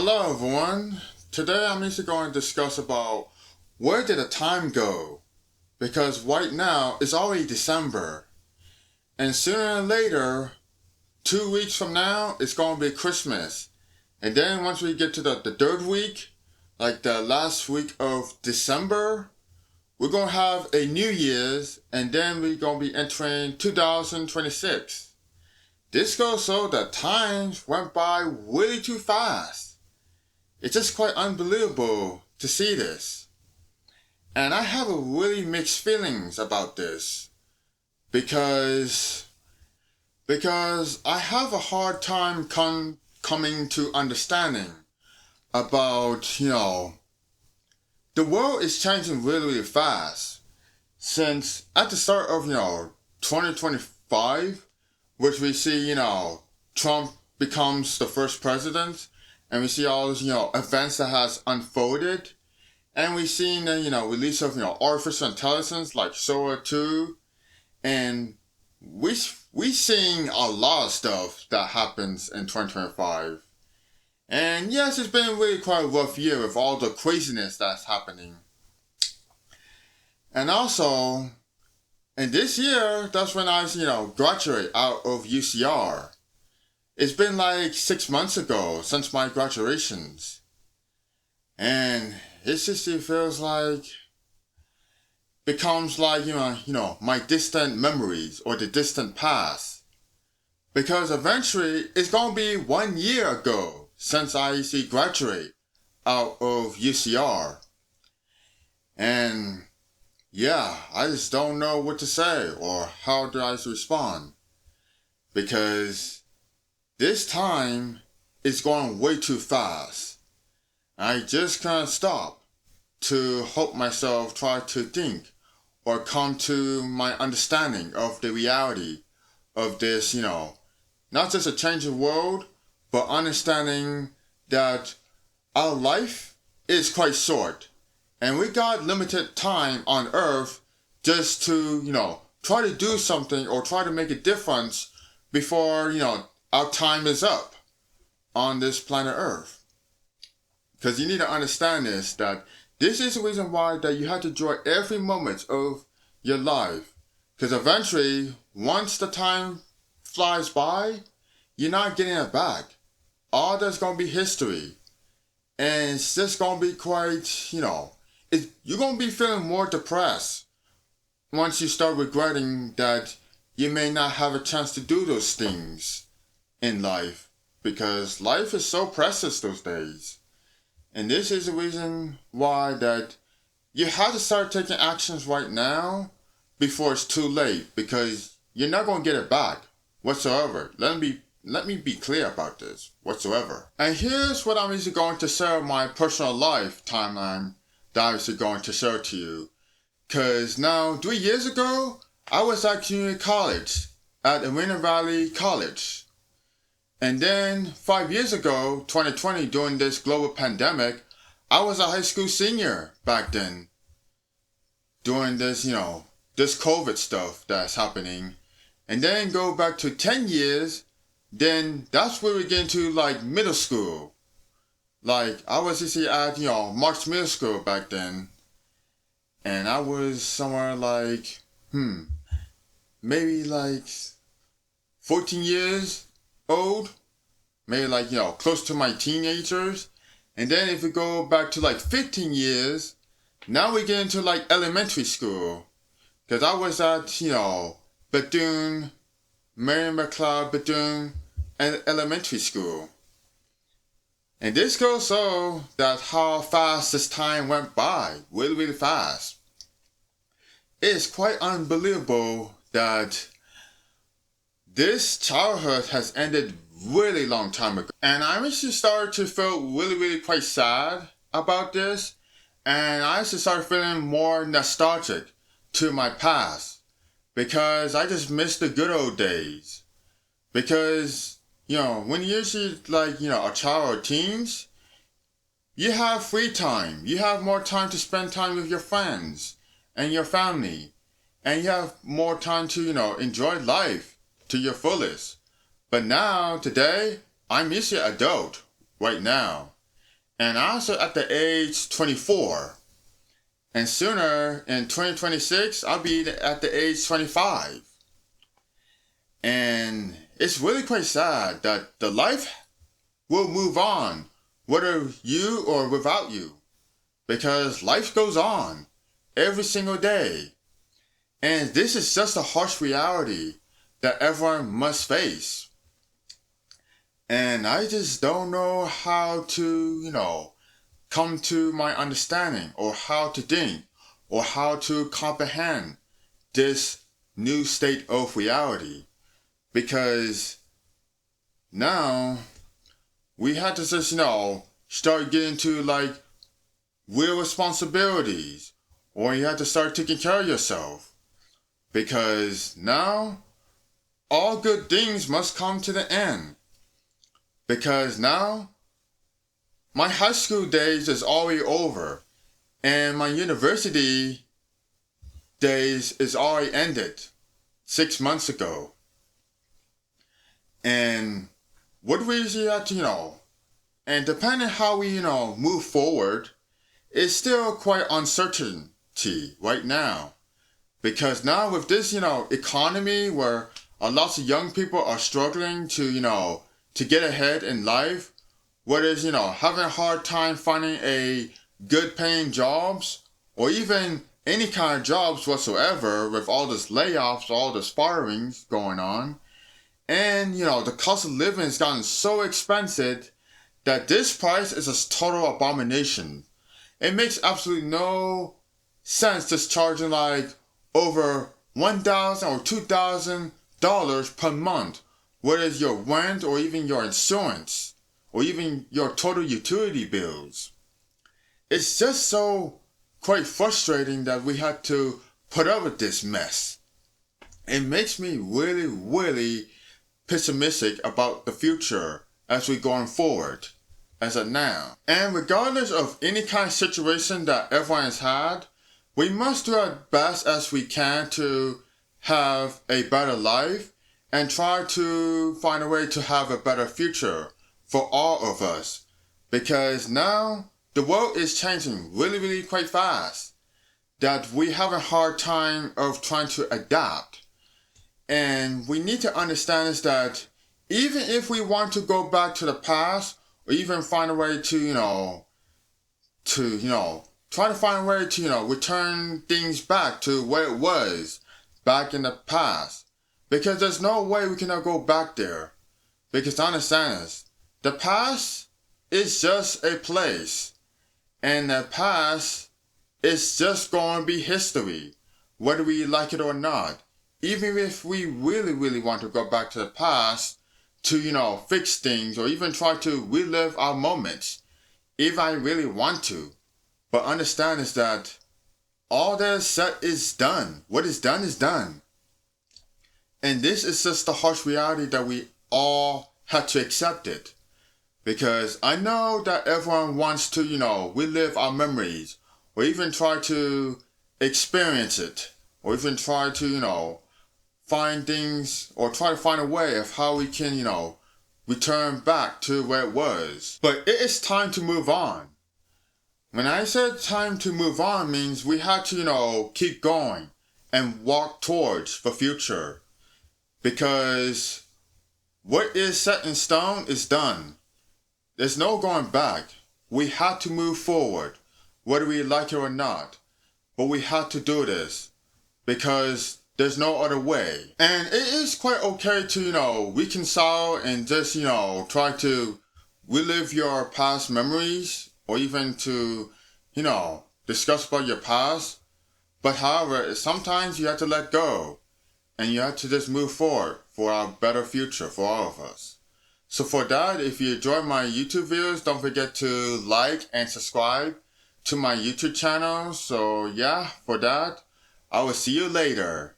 Hello everyone. Today I'm actually going to discuss about where did the time go? Because right now it's already December. And sooner or later, 2 weeks from now, it's going to be Christmas. And then once we get to the third week, like the last week of December, we're going to have a New Year's and then we're going to be entering 2026. This goes so that time went by way too fast. It's just quite unbelievable to see this. And I have a really mixed feelings about this because I have a hard time coming to understanding about, the world is changing really, really fast. Since at the start of, 2025, which we see, Trump becomes the first president, and we see all those, events that has unfolded. And we've seen the, release of, artificial intelligence like Sora 2. And we seeing a lot of stuff that happens in 2025. And yes, it's been really quite a rough year with all the craziness that's happening. And also, in this year, that's when I, graduate out of UCR. It's been like 6 months ago since my graduations. And it just feels like, becomes like, my distant memories or the distant past. Because eventually, it's going to be 1 year ago since I graduate out of UCR. And yeah, I just don't know what to say or how do I respond. Because this time is going way too fast. I just can't stop to help myself try to think or come to my understanding of the reality of this, not just a changing world, but understanding that our life is quite short. And we got limited time on Earth just to, try to do something or try to make a difference before, our time is up on this planet Earth. Because you need to understand this, that this is the reason why that you have to enjoy every moment of your life. Because eventually, once the time flies by, you're not getting it back. All that's going to be history. And it's just going to be quite, you're going to be feeling more depressed once you start regretting that you may not have a chance to do those things in life, because life is so precious those days. And this is the reason why that you have to start taking actions right now before it's too late, because you're not going to get it back whatsoever. Let me be clear about this whatsoever. And here's what I'm actually going to share my personal life timeline that I'm actually going to share to you. Because now 3 years ago, I was at community college at Arena Valley College. And then 5 years ago, 2020, during this global pandemic, I was a high school senior back then. During this, this COVID stuff that's happening. And then go back to 10 years, then that's where we get into like middle school. Like I was at, March Middle School back then. And I was somewhere like, maybe like 14 years old, maybe like, close to my teenagers. And then if we go back to like 15 years, now we get into like elementary school. Because I was at, Bethune, Mary McLeod Bethune Elementary School. And this goes so that how fast this time went by, really, really fast. It's quite unbelievable that this childhood has ended really long time ago. And I actually started to feel really, really quite sad about this. And I actually started feeling more nostalgic to my past. Because I just miss the good old days. Because, when you're like, a child or teens, you have free time. You have more time to spend time with your friends and your family. And you have more time to, enjoy life to your fullest. But now, today, I'm usually an adult right now. And also at the age 24. And sooner in 2026, I'll be at the age 25. And it's really quite sad that the life will move on, whether you or without you. Because life goes on every single day. And this is just a harsh reality that everyone must face. And I just don't know how to, come to my understanding or how to think or how to comprehend this new state of reality. Because now we have to just, start getting to like real responsibilities, or you have to start taking care of yourself. Because now all good things must come to the end. Because now my high school days is already over, and my university days is already ended 6 months ago. And what we usually have to, and depending how we, move forward, it's still quite uncertainty right now. Because now with this, economy where a lot of young people are struggling to, to get ahead in life, whether it's, having a hard time finding a good paying jobs or even any kind of jobs whatsoever with all this layoffs, all this firings going on. And, the cost of living has gotten so expensive that this price is a total abomination. It makes absolutely no sense just charging like over $1,000 or $2,000 per month, whether it's your rent or even your insurance or even your total utility bills. It's just so quite frustrating that we had to put up with this mess. It makes me really, really pessimistic about the future as we're going forward, as of now. And regardless of any kind of situation that everyone has had, we must do our best as we can to have a better life and try to find a way to have a better future for all of us. Because now the world is changing really, really quite fast, that we have a hard time of trying to adapt. And we need to understand is that even if we want to go back to the past or even find a way to, try to find a way to, return things back to where it was back in the past. Because there's no way we can go back there. Because understand this, the past is just a place. And the past is just going to be history, whether we like it or not. Even if we really, really want to go back to the past to, fix things or even try to relive our moments, if I really want to. But understand is that all that is said is done. What is done is done. And this is just the harsh reality that we all have to accept it. Because I know that everyone wants to, relive our memories or even try to experience it or even try to, find things or try to find a way of how we can, return back to where it was. But it is time to move on. When I said time to move on means we have to, keep going and walk towards the future. Because what is set in stone is done. There's no going back. We have to move forward, whether we like it or not. But we have to do this because there's no other way. And it is quite okay to, reconcile and just, try to relive your past memories or even to, discuss about your past. But however, sometimes you have to let go and you have to just move forward for our better future for all of us. So for that, if you enjoy my YouTube videos, don't forget to like and subscribe to my YouTube channel. So yeah, for that, I will see you later.